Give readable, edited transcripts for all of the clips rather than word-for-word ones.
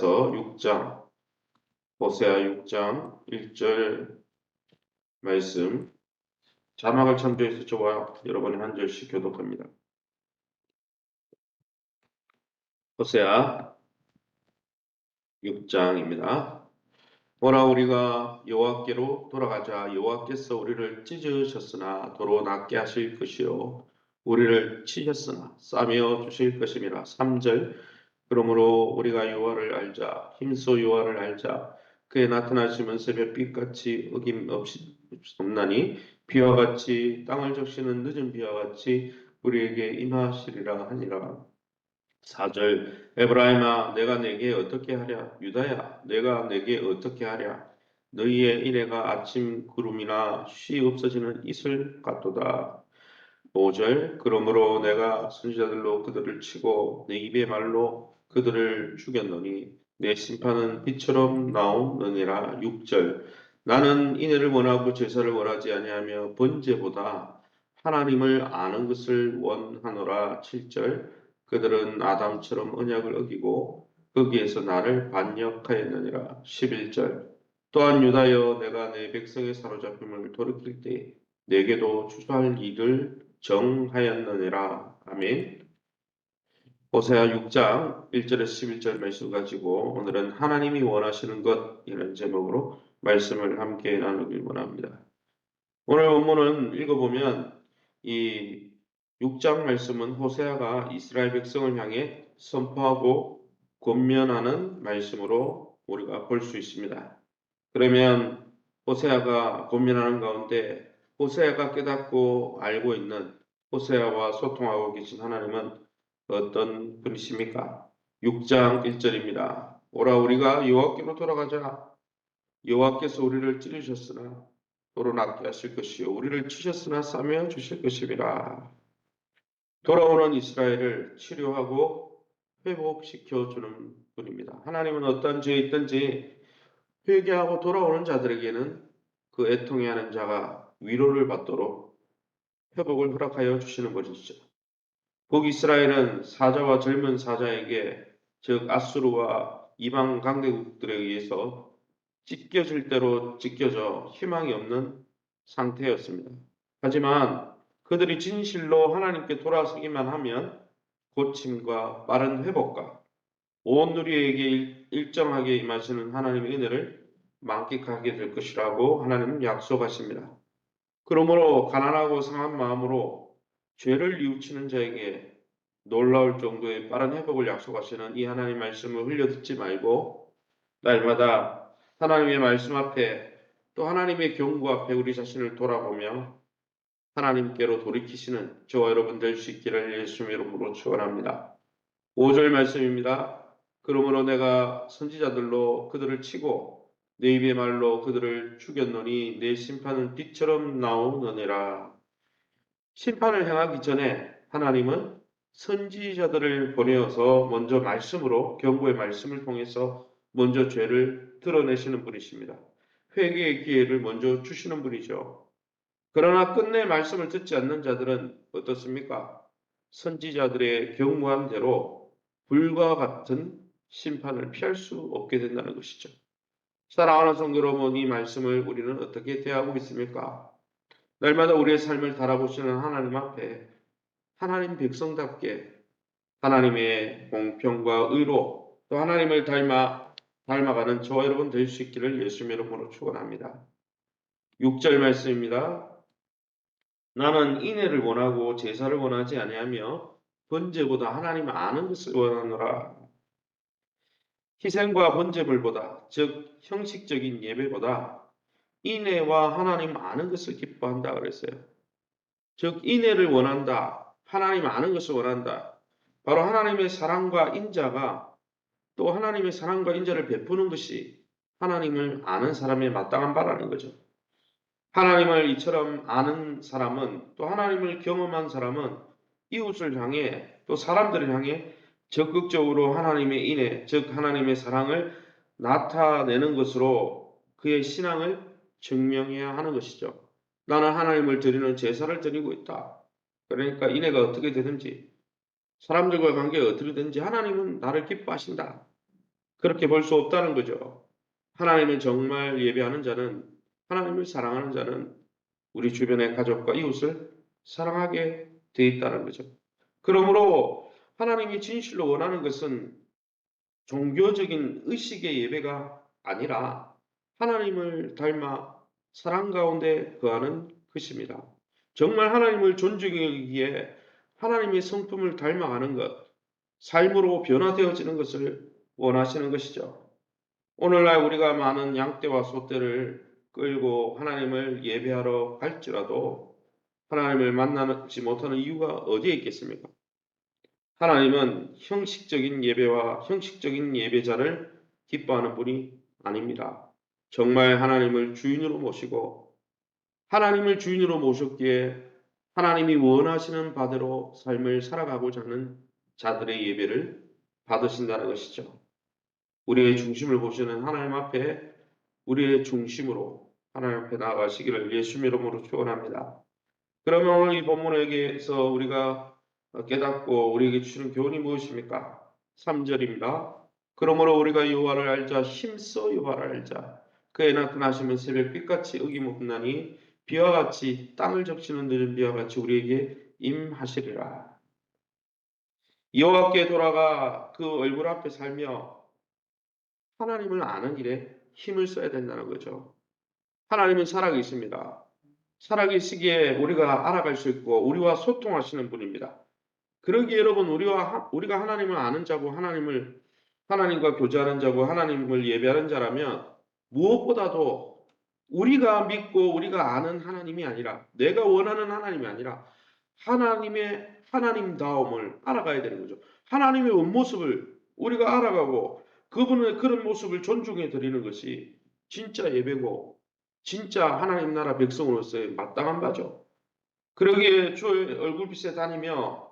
이어서 6장, 호세아 6장 1절 말씀, 자막을 참조해서 저와 여러분이 한 절씩 교독합니다. 호세아 6장입니다. 보라, 우리가 여호와께로 돌아가자. 여호와께서 우리를 찢으셨으나 도로 낫게 하실 것이요 우리를 치셨으나 싸매어 주실 것임이라. 3절, 그러므로 우리가 여호와를 알자. 힘써 여호와를 알자. 그의 나타나심은 새벽빛같이 어김없이 없나니 비와 같이 땅을 적시는 늦은 비와 같이 우리에게 임하시리라 하니라. 4절, 에브라임아 내가 내게 어떻게 하랴. 유다야 내가 내게 어떻게 하랴. 너희의 인애가 아침 구름이나 쉬 없어지는 이슬 같도다. 5절, 그러므로 내가 선지자들로 그들을 치고 내 입의 말로 그들을 죽였노니 내 심판은 빛처럼 나오느니라. 6절, 나는 인애를 원하고 제사를 원하지 아니하며 번제보다 하나님을 아는 것을 원하노라. 7절, 그들은 아담처럼 언약을 어기고 거기에서 나를 반역하였느니라. 11절, 또한 유다여 내가 내 백성의 사로잡힘을 돌이킬 때 내게도 추수할 일을 정하였느니라. 아멘. 호세아 6장 1절에서 11절 말씀 가지고 오늘은 하나님이 원하시는 것, 이런 제목으로 말씀을 함께 나누길 원합니다. 오늘 본문은 읽어보면 이 6장 말씀은 호세아가 이스라엘 백성을 향해 선포하고 권면하는 말씀으로 우리가 볼 수 있습니다. 그러면 호세아가 권면하는 가운데 호세아가 깨닫고 알고 있는, 호세아와 소통하고 계신 하나님은 어떤 분이십니까? 6장 1절입니다. 오라, 우리가 여호와께로 돌아가자. 여호와께서 우리를 찌르셨으나 도로 낫게 하실 것이요 우리를 치셨으나 싸매어 주실 것이니라. 돌아오는 이스라엘을 치료하고 회복시켜 주는 분입니다. 하나님은 어떤 죄에 있든지 회개하고 돌아오는 자들에게는 그 애통해하는 자가 위로를 받도록 회복을 허락하여 주시는 것이죠. 북이스라엘은 사자와 젊은 사자에게, 즉 아수르와 이방 강대국들에 의해서 찢겨질 대로 찢겨져 희망이 없는 상태였습니다. 하지만 그들이 진실로 하나님께 돌아서기만 하면 고침과 빠른 회복과 온 누리에게 일정하게 임하시는 하나님의 은혜를 만끽하게 될 것이라고 하나님은 약속하십니다. 그러므로 가난하고 상한 마음으로 죄를 뉘우치는 자에게 놀라울 정도의 빠른 회복을 약속하시는 이 하나님의 말씀을 흘려듣지 말고 날마다 하나님의 말씀 앞에, 또 하나님의 경고 앞에 우리 자신을 돌아보며 하나님께로 돌이키시는 저와 여러분 될 수 있기를 예수님 이름으로 축원합니다. 5절 말씀입니다. 그러므로 내가 선지자들로 그들을 치고 내 입의 말로 그들을 죽였노니 내 심판은 빛처럼 나오느니라. 심판을 행하기 전에 하나님은 선지자들을 보내어서 먼저 말씀으로, 경고의 말씀을 통해서 먼저 죄를 드러내시는 분이십니다. 회개의 기회를 먼저 주시는 분이죠. 그러나 끝내 말씀을 듣지 않는 자들은 어떻습니까? 선지자들의 경고한 대로 불과 같은 심판을 피할 수 없게 된다는 것이죠. 사랑하는 성도 여러분, 이 말씀을 우리는 어떻게 대하고 있습니까? 날마다 우리의 삶을 달아보시는 하나님 앞에 하나님 백성답게 하나님의 공평과 의로, 또 하나님을 닮아가는 저와 여러분 될 수 있기를 예수님 이름으로 축원합니다. 6절 말씀입니다. 나는 인애를 원하고 제사를 원하지 아니하며 번제보다 하나님을 아는 것을 원하노라. 희생과 번제물보다, 즉 형식적인 예배보다 인애와 하나님 아는 것을 기뻐한다 그랬어요. 즉 인애를 원한다, 하나님 아는 것을 원한다. 바로 하나님의 사랑과 인자가, 또 하나님의 사랑과 인자를 베푸는 것이 하나님을 아는 사람의 마땅한 바라는 거죠. 하나님을 이처럼 아는 사람은, 또 하나님을 경험한 사람은 이웃을 향해, 또 사람들을 향해 적극적으로 하나님의 인애, 즉 하나님의 사랑을 나타내는 것으로 그의 신앙을 증명해야 하는 것이죠. 나는 하나님을 드리는 제사를 드리고 있다. 그러니까 인애가 어떻게 되든지, 사람들과 관계가 어떻게 되든지 하나님은 나를 기뻐하신다. 그렇게 볼 수 없다는 거죠. 하나님을 정말 예배하는 자는, 하나님을 사랑하는 자는 우리 주변의 가족과 이웃을 사랑하게 돼 있다는 거죠. 그러므로 하나님이 진실로 원하는 것은 종교적인 의식의 예배가 아니라 하나님을 닮아 사랑 가운데 거하는 것입니다. 정말 하나님을 존중하기 위해 하나님의 성품을 닮아가는 것, 삶으로 변화되어지는 것을 원하시는 것이죠. 오늘날 우리가 많은 양떼와 소떼를 끌고 하나님을 예배하러 갈지라도 하나님을 만나지 못하는 이유가 어디에 있겠습니까? 하나님은 형식적인 예배와 형식적인 예배자를 기뻐하는 분이 아닙니다. 정말 하나님을 주인으로 모시고 하나님을 주인으로 모셨기에 하나님이 원하시는 바대로 삶을 살아가고자 하는 자들의 예배를 받으신다는 것이죠. 우리의 중심을 보시는 하나님 앞에 우리의 중심으로 하나님 앞에 나아가시기를 예수님 이름으로 축원합니다. 그러면 오늘 이 본문에게서 우리가 깨닫고 우리에게 주는 교훈이 무엇입니까? 3절입니다. 그러므로 우리가 여호와를 알자 힘써 여호와를 알자 그의 나타나시면 새벽 빛같이 어김없나니 비와 같이 땅을 적시는 늦은 비와 같이 우리에게 임하시리라. 여호와께 돌아가 그 얼굴 앞에 살며 하나님을 아는 일에 힘을 써야 된다는 거죠. 하나님은 살아계십니다. 살아계시기에 우리가 알아갈 수 있고 우리와 소통하시는 분입니다. 그러기에 여러분 우리가 하나님을 아는 자고 하나님과 교제하는 자고 하나님을 예배하는 자라면 무엇보다도 우리가 믿고 우리가 아는 하나님이 아니라 내가 원하는 하나님이 아니라 하나님의 하나님다움을 알아가야 되는 거죠. 하나님의 원모습을 우리가 알아가고 그분의 그런 모습을 존중해 드리는 것이 진짜 예배고 진짜 하나님 나라 백성으로서의 마땅한 바죠. 그러기에 주의 얼굴빛에 다니며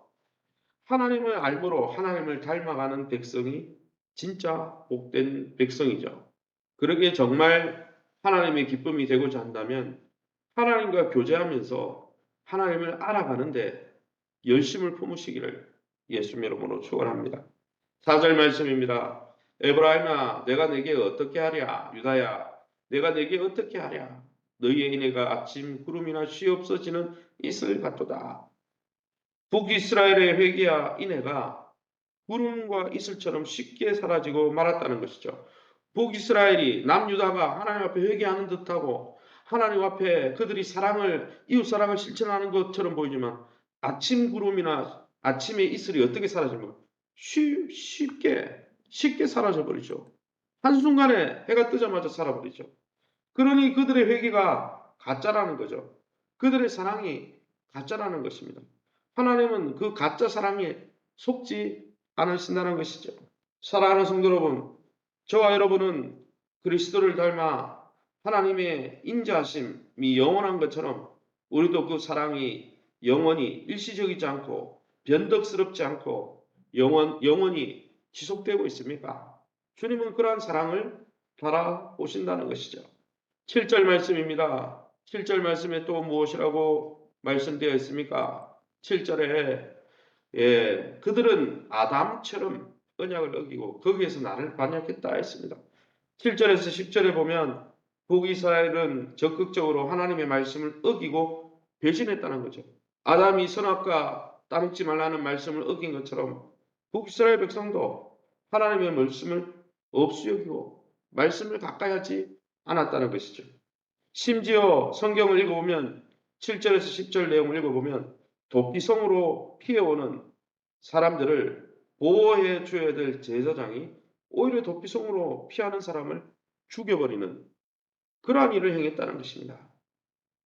하나님을 알므로 하나님을 닮아가는 백성이 진짜 복된 백성이죠. 그러기에 정말 하나님의 기쁨이 되고자 한다면 하나님과 교제하면서 하나님을 알아가는데 열심을 품으시기를 예수님 이름으로 축원합니다. 4절 말씀입니다. 에브라임아 내가 내게 어떻게 하랴 유다야 내가 내게 어떻게 하랴 너희의 인애가 아침 구름이나 쉬 없어지는 이슬 같도다. 북이스라엘의 회개와 인애가 구름과 이슬처럼 쉽게 사라지고 말았다는 것이죠. 북이스라엘이 남유다가 하나님 앞에 회개하는 듯하고 하나님 앞에 그들이 이웃 사랑을 실천하는 것처럼 보이지만 아침 구름이나 아침의 이슬이 어떻게 사라집니까? 쉽게 사라져 버리죠. 한순간에 해가 뜨자마자 살아버리죠. 그러니 그들의 회개가 가짜라는 거죠. 그들의 사랑이 가짜라는 것입니다. 하나님은 그 가짜 사랑에 속지 않으신다는 것이죠. 사랑하는 성도 여러분, 저와 여러분은 그리스도를 닮아 하나님의 인자하심이 영원한 것처럼 우리도 그 사랑이 영원히 일시적이지 않고 변덕스럽지 않고 영원히 지속되고 있습니까? 주님은 그러한 사랑을 바라보신다는 것이죠. 7절 말씀입니다. 7절 말씀에 또 무엇이라고 말씀되어 있습니까? 7절에 그들은 아담처럼 언약을 어기고 거기에서 나를 반역했다 했습니다. 7절에서 10절에 보면 북이스라엘은 적극적으로 하나님의 말씀을 어기고 배신했다는 거죠. 아담이 선악과 따먹지 말라는 말씀을 어긴 것처럼 북이스라엘 백성도 하나님의 말씀을 없이 여기고 말씀을 가까이 하지 않았다는 것이죠. 심지어 성경을 읽어보면 7절에서 10절 내용을 읽어보면 도피성으로 피해오는 사람들을 보호해 줘야 될 제사장이 오히려 도피성으로 피하는 사람을 죽여버리는 그러한 일을 행했다는 것입니다.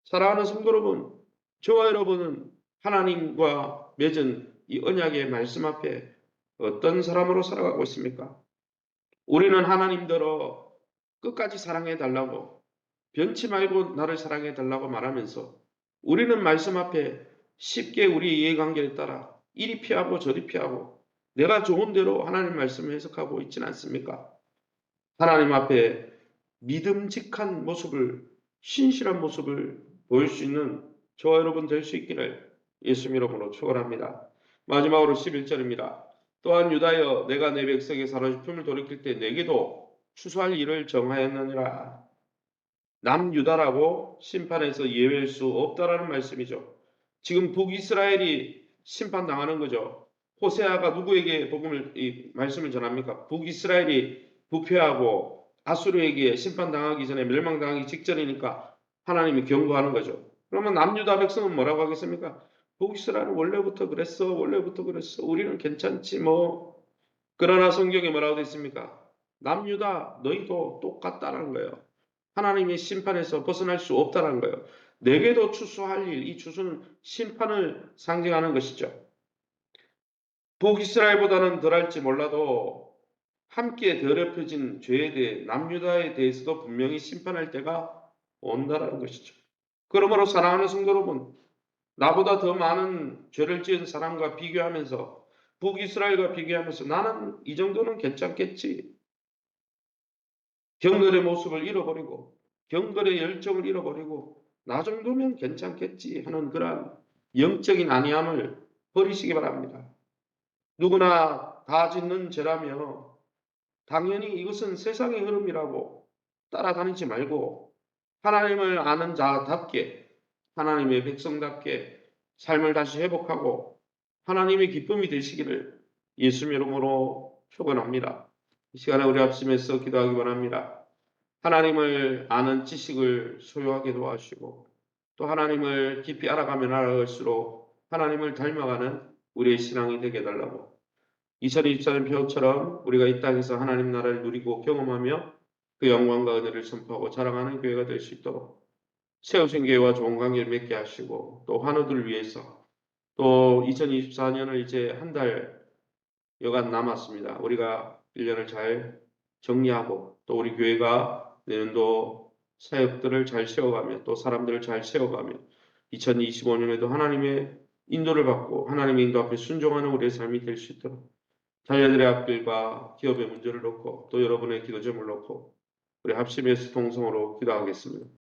사랑하는 성도 여러분, 저와 여러분은 하나님과 맺은 이 언약의 말씀 앞에 어떤 사람으로 살아가고 있습니까? 우리는 하나님대로 끝까지 사랑해 달라고 변치 말고 나를 사랑해 달라고 말하면서 우리는 말씀 앞에 쉽게 우리의 이해관계에 따라 이리 피하고 저리 피하고 내가 좋은 대로 하나님 말씀을 해석하고 있지는 않습니까? 하나님 앞에 믿음직한 모습을 신실한 모습을 보일 수 있는 저와 여러분 될 수 있기를 예수 이름으로 축원합니다. 마지막으로 11절입니다. 또한 유다여 내가 내 백성의 사로잡힘을 돌이킬 때 내게도 추수할 일을 정하였느니라. 남유다라고 심판에서 예외일 수 없다라는 말씀이죠. 지금 북이스라엘이 심판당하는 거죠. 호세아가 누구에게 이 말씀을 전합니까? 북이스라엘이 부패하고 아수르에게 심판당하기 전에 멸망당하기 직전이니까 하나님이 경고하는 거죠. 그러면 남유다 백성은 뭐라고 하겠습니까? 북이스라엘은 원래부터 그랬어. 원래부터 그랬어. 우리는 괜찮지 뭐. 그러나 성경에 뭐라고 되어 있습니까? 남유다 너희도 똑같다는 거예요. 하나님의 심판에서 벗어날 수 없다는 거예요. 내게도 추수할 일, 이 추수는 심판을 상징하는 것이죠. 북이스라엘보다는 덜할지 몰라도 함께 더럽혀진 죄에 대해 남유다에 대해서도 분명히 심판할 때가 온다라는 것이죠. 그러므로 사랑하는 성도 여러분, 나보다 더 많은 죄를 지은 사람과 비교하면서 북이스라엘과 비교하면서 나는 이 정도는 괜찮겠지. 경건의 모습을 잃어버리고 경건의 열정을 잃어버리고 나 정도면 괜찮겠지 하는 그러한 영적인 안이함을 버리시기 바랍니다. 누구나 다 짓는 죄라며 당연히 이것은 세상의 흐름이라고 따라다니지 말고 하나님을 아는 자답게 하나님의 백성답게 삶을 다시 회복하고 하나님의 기쁨이 되시기를 예수님 이름으로 축원합니다. 이 시간에 우리 합심해서 기도하기 바랍니다. 하나님을 아는 지식을 소유하게 도와주시고 또 하나님을 깊이 알아가면 알아갈수록 하나님을 닮아가는 우리의 신앙이 되게 해달라고 2024년 표처럼 우리가 이 땅에서 하나님 나라를 누리고 경험하며 그 영광과 은혜를 선포하고 자랑하는 교회가 될 수 있도록 세우신 교회와 좋은 관계를 맺게 하시고 또 환우들을 위해서 또 2024년을 이제 한 달 여간 남았습니다. 우리가 1년을 잘 정리하고 또 우리 교회가 내년도 사역들을 잘 세워가며 또 사람들을 잘 세워가며 2025년에도 하나님의 인도를 받고 하나님의 인도 앞에 순종하는 우리의 삶이 될 수 있도록 자녀들의 앞길과 기업의 문제를 놓고 또 여러분의 기도 제목을 놓고 우리 합심해서 통성으로 기도하겠습니다.